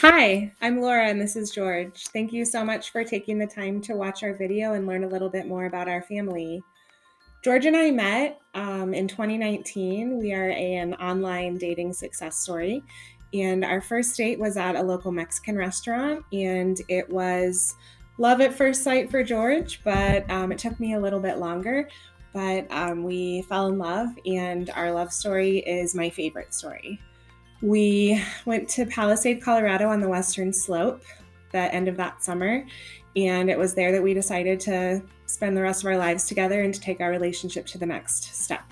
Hi, I'm Laura and this is George. Thank you so much for taking the time to watch our video and learn a little bit more about our family. George and I met in 2019. We are an online dating success story, and our first date was at a local Mexican restaurant, and it was love at first sight for George, but it took me a little bit longer. But we fell in love, and our love story is my favorite story. We went to Palisade, Colorado on the Western Slope the end of that summer, and it was there that we decided to spend the rest of our lives together and to take our relationship to the next step.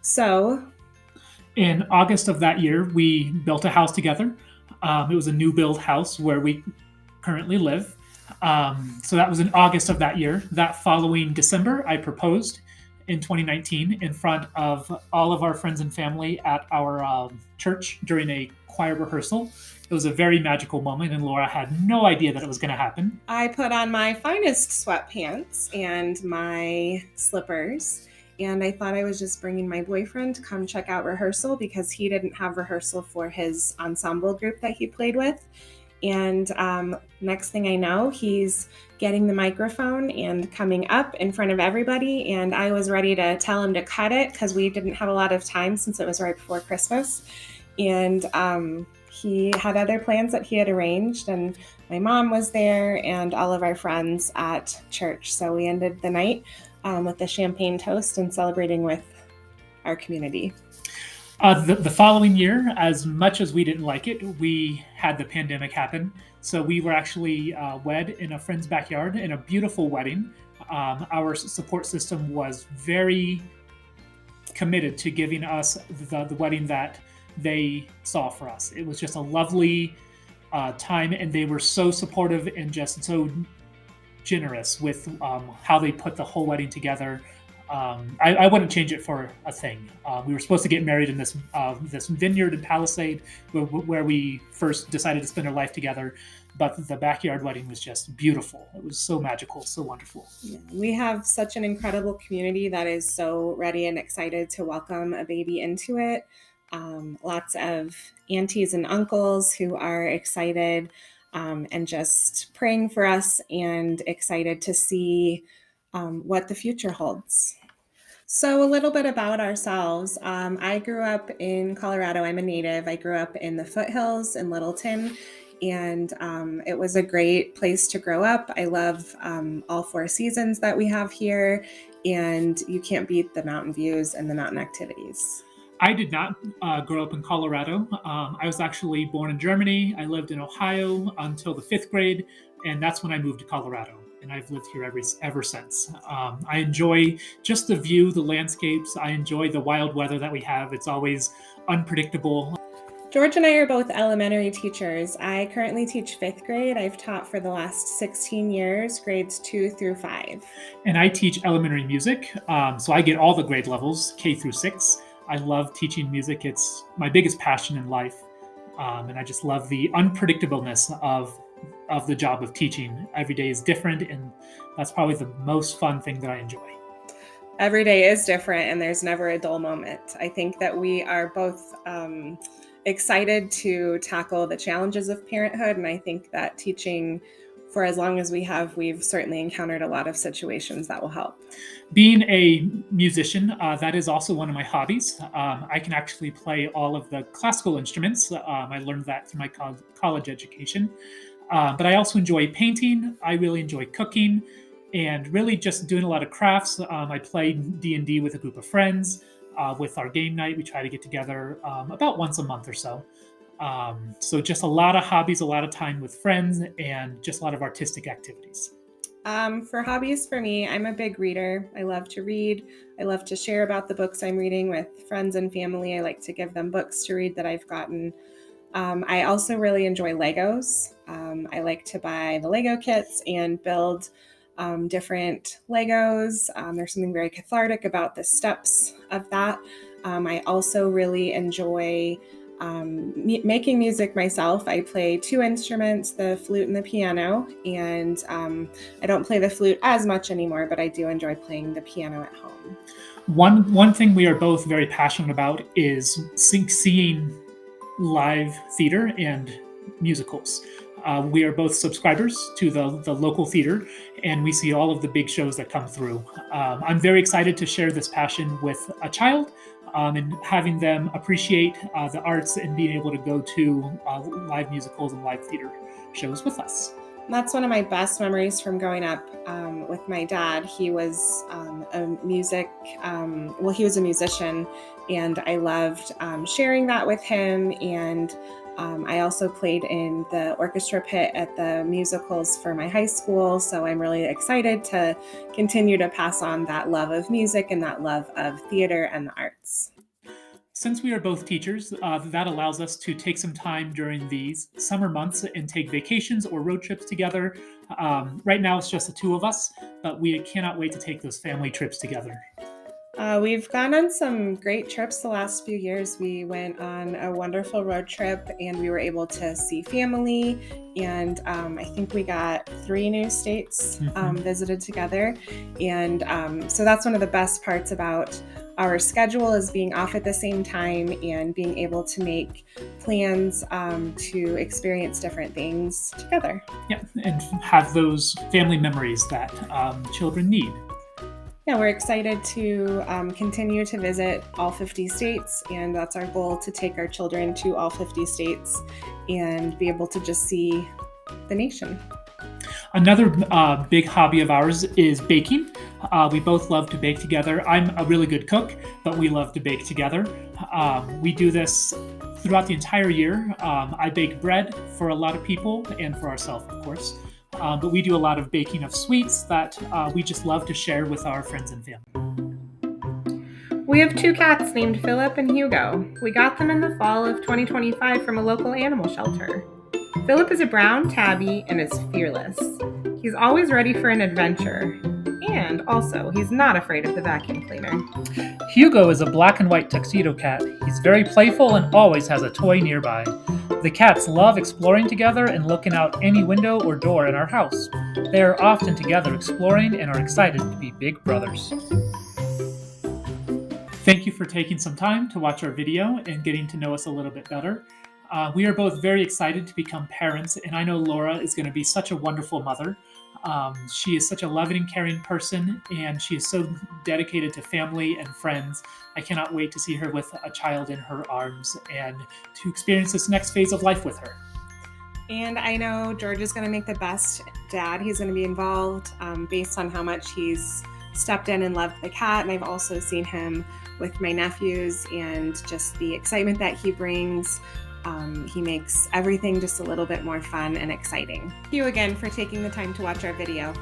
So, In August of that year, we built a house together. It was a new build house where we currently live. So that was in August of that year. That following December, I proposed in 2019 in front of all of our friends and family at our church during a choir rehearsal. It was a very magical moment, and Laura had no idea that it was going to happen. I put on my finest sweatpants and my slippers, and I thought I was just bringing my boyfriend to come check out rehearsal because he didn't have rehearsal for his ensemble group that he played with. And next thing I know, he's getting the microphone and coming up in front of everybody. And I was ready to tell him to cut it because we didn't have a lot of time since it was right before Christmas. And he had other plans that he had arranged. And my mom was there and all of our friends at church. So we ended the night with a champagne toast and celebrating with our community. The following year, as much as we didn't like it, we had the pandemic happen. So we were actually wed in a friend's backyard in a beautiful wedding. Our support system was very committed to giving us the wedding that they saw for us. It was just a lovely time, and they were so supportive and just so generous with how they put the whole wedding together. I wouldn't change it for a thing. We were supposed to get married in this vineyard in Palisade, where we first decided to spend our life together. But the backyard wedding was just beautiful. It was so magical, so wonderful. Yeah, we have such an incredible community that is so ready and excited to welcome a baby into it. Lots of aunties and uncles who are excited and just praying for us and excited to see what the future holds. So, a little bit about ourselves. I grew up in Colorado. I'm a native. I grew up in the foothills in Littleton, and it was a great place to grow up. I love all four seasons that we have here, and you can't beat the mountain views and the mountain activities. I did not grow up in Colorado. I was actually born in Germany. I lived in Ohio until the fifth grade, and that's when I moved to Colorado. And I've lived here ever since. I enjoy just the view, the landscapes. I enjoy the wild weather that we have. It's always unpredictable. George and I are both elementary teachers. I currently teach fifth grade. I've taught for the last 16 years, grades 2 through 5. And I teach elementary music, so I get all the grade levels, K through 6. I love teaching music. It's my biggest passion in life. And I just love the unpredictableness of the job of teaching. Every day is different, and that's probably the most fun thing that I enjoy. Every day is different, and there's never a dull moment. I think that we are both excited to tackle the challenges of parenthood, and I think that teaching for as long as we have, we've certainly encountered a lot of situations that will help. Being a musician, that is also one of my hobbies. I can actually play all of the classical instruments. I learned that through my college education. But I also enjoy painting. I really enjoy cooking, and really just doing a lot of crafts. I play D&D with a group of friends. With our game night, we try to get together about once a month or so. So just a lot of hobbies, a lot of time with friends, and just a lot of artistic activities. For hobbies for me, I'm a big reader. I love to read. I love to share about the books I'm reading with friends and family. I like to give them books to read that I've gotten. I also really enjoy Legos. I like to buy the Lego kits and build different Legos. There's something very cathartic about the steps of that. I also really enjoy making music myself. I play 2 instruments, the flute and the piano, and I don't play the flute as much anymore, but I do enjoy playing the piano at home. One thing we are both very passionate about is seeing live theater and musicals. We are both subscribers to the local theater, and we see all of the big shows that come through. I'm very excited to share this passion with a child, and having them appreciate the arts and being able to go to live musicals and live theater shows with us. That's one of my best memories from growing up with my dad. He was he was a musician, and I loved sharing that with him. And I also played in the orchestra pit at the musicals for my high school. So I'm really excited to continue to pass on that love of music and that love of theater and the arts. Since we are both teachers, that allows us to take some time during these summer months and take vacations or road trips together. Right now, it's just the two of us, but we cannot wait to take those family trips together. We've gone on some great trips the last few years. We went on a wonderful road trip and we were able to see family. And I think we got 3 new states visited together. And so that's one of the best parts about our schedule, is being off at the same time and being able to make plans to experience different things together. Yeah, and have those family memories that children need. Yeah, we're excited to continue to visit all 50 states, and that's our goal, to take our children to all 50 states and be able to just see the nation. Another big hobby of ours is baking. We both love to bake together. I'm a really good cook, but we love to bake together. We do this throughout the entire year. I bake bread for a lot of people and for ourselves, of course. But we do a lot of baking of sweets that we just love to share with our friends and family. We have 2 cats named Philip and Hugo. We got them in the fall of 2025 from a local animal shelter. Philip is a brown tabby and is fearless. He's always ready for an adventure. And also, he's not afraid of the vacuum cleaner. Hugo is a black and white tuxedo cat. He's very playful and always has a toy nearby. The cats love exploring together and looking out any window or door in our house. They are often together exploring and are excited to be big brothers. Thank you for taking some time to watch our video and getting to know us a little bit better. We are both very excited to become parents, and I know Laura is going to be such a wonderful mother. She is such a loving and caring person, and she is so dedicated to family and friends. I cannot wait to see her with a child in her arms and to experience this next phase of life with her. And I know George is going to make the best dad. He's going to be involved based on how much he's stepped in and loved the cat. And I've also seen him with my nephews and just the excitement that he brings. He makes everything just a little bit more fun and exciting. Thank you again for taking the time to watch our video.